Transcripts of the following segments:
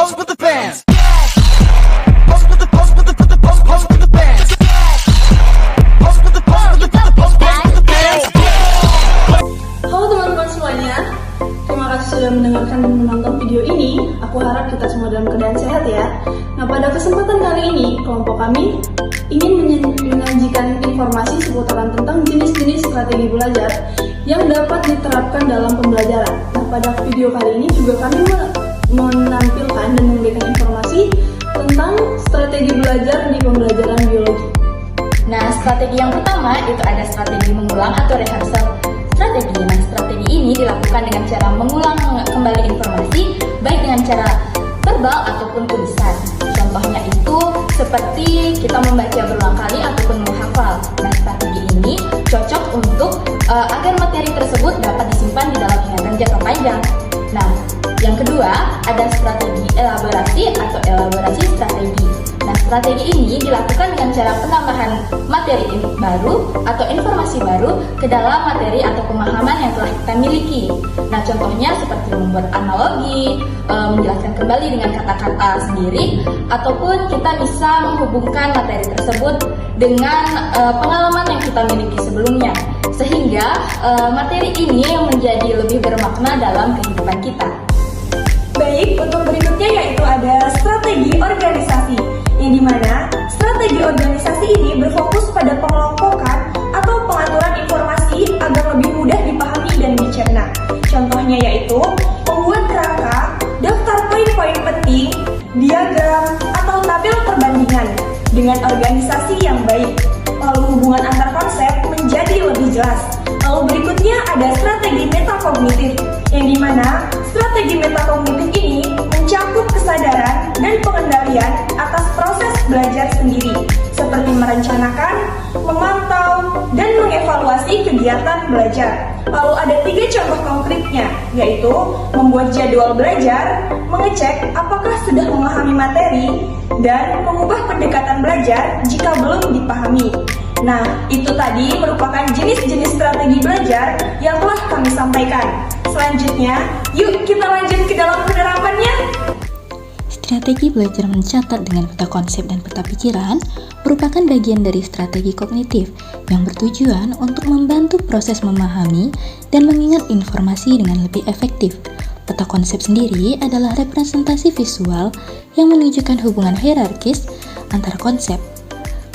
pose with the fans. Pose with the pose with the pose with the fans. Pose with the pose with the pose with the fans. Halo teman-teman semuanya, terima kasih sudah mendengarkan dan menonton video ini. Aku harap kita semua dalam keadaan sehat ya. Nah, pada kesempatan kali ini, kelompok kami ingin menyajikan informasi seputaran tentang jenis-jenis strategi belajar yang dapat diterapkan dalam pembelajaran. Nah, pada video kali ini juga kami menampilkan dan memberikan informasi tentang strategi belajar di pembelajaran biologi. Nah, strategi yang pertama itu ada strategi mengulang atau rehearsal strategi. Nah, strategi ini dilakukan dengan cara mengulang kembali informasi, baik dengan cara verbal ataupun tulisan. Contohnya itu seperti kita membaca berulang kali ataupun menghafal. Nah, strategi ini cocok untuk agar materi tersebut dapat disimpan di dalam ingatan jangka panjang. Nah, yang kedua ada strategi elaborasi atau elaborasi strategi. Nah, strategi ini dilakukan dengan cara penambahan materi baru atau informasi baru ke dalam materi atau pemahaman yang telah kita miliki. Nah, contohnya seperti membuat analogi, menjelaskan kembali dengan kata-kata sendiri, ataupun kita bisa menghubungkan materi tersebut dengan pengalaman yang kita miliki sebelumnya, sehingga materi ini menjadi lebih bermakna dalam kehidupan kita. Baik, untuk berikutnya yaitu ada strategi organisasi, yang dimana strategi organisasi ini berfokus pada pengelompokan atau pengaturan informasi agar lebih mudah dipahami dan dicerna. Contohnya yaitu membuat kerangka, daftar poin-poin penting, diagram, atau tabel perbandingan dengan organisasi yang baik. Lalu hubungan antar konsep menjadi lebih jelas. Lalu berikutnya ada strategi metakognitif, yang dimana strategi metakognitif ini mencakup kesadaran dan pengendalian atas proses belajar sendiri, seperti merencanakan, memantau, dan mengevaluasi kegiatan belajar. Lalu ada 3 contoh konkretnya, yaitu membuat jadwal belajar, mengecek apakah sudah memahami materi, dan mengubah pendekatan belajar jika belum dipahami. Nah, itu tadi merupakan jenis-jenis strategi belajar yang telah kami sampaikan. Selanjutnya, yuk kita lanjut ke dalam penerapannya. Strategi belajar mencatat dengan peta konsep dan peta pikiran merupakan bagian dari strategi kognitif yang bertujuan untuk membantu proses memahami dan mengingat informasi dengan lebih efektif. Peta konsep sendiri adalah representasi visual yang menunjukkan hubungan hierarkis antar konsep.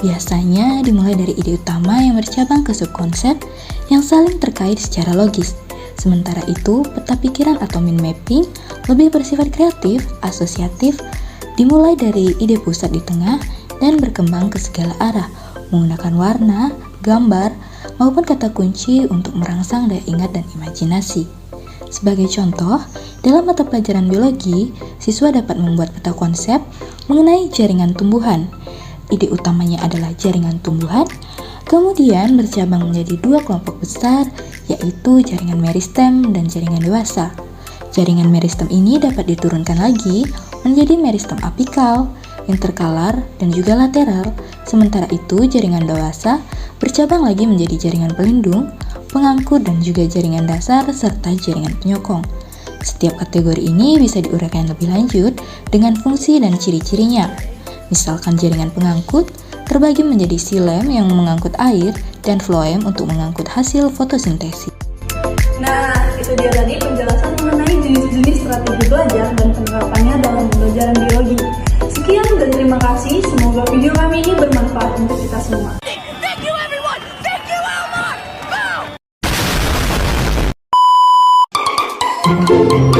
Biasanya dimulai dari ide utama yang bercabang ke subkonsep yang saling terkait secara logis. Sementara itu, peta pikiran atau mind mapping lebih bersifat kreatif, asosiatif, dimulai dari ide pusat di tengah dan berkembang ke segala arah, menggunakan warna, gambar, maupun kata kunci untuk merangsang daya ingat dan imajinasi. Sebagai contoh, dalam mata pelajaran biologi, siswa dapat membuat peta konsep mengenai jaringan tumbuhan. Ide utamanya adalah jaringan tumbuhan, kemudian bercabang menjadi 2 kelompok besar, yaitu jaringan meristem dan jaringan dewasa. Jaringan meristem ini dapat diturunkan lagi menjadi meristem apikal, interkalar, dan juga lateral. Sementara itu, jaringan dewasa bercabang lagi menjadi jaringan pelindung, pengangkut, dan juga jaringan dasar, serta jaringan penyokong. Setiap kategori ini bisa diuraikan lebih lanjut dengan fungsi dan ciri-cirinya. Misalkan jaringan pengangkut terbagi menjadi xilem yang mengangkut air dan floem untuk mengangkut hasil fotosintesis. Nah, itu dia tadi penjelasan mengenai jenis-jenis strategi belajar dan penerapannya dalam pembelajaran biologi. Sekian dan terima kasih. Semoga video kami ini bermanfaat untuk kita semua. Thank you everyone. Thank you Elmore. Boom.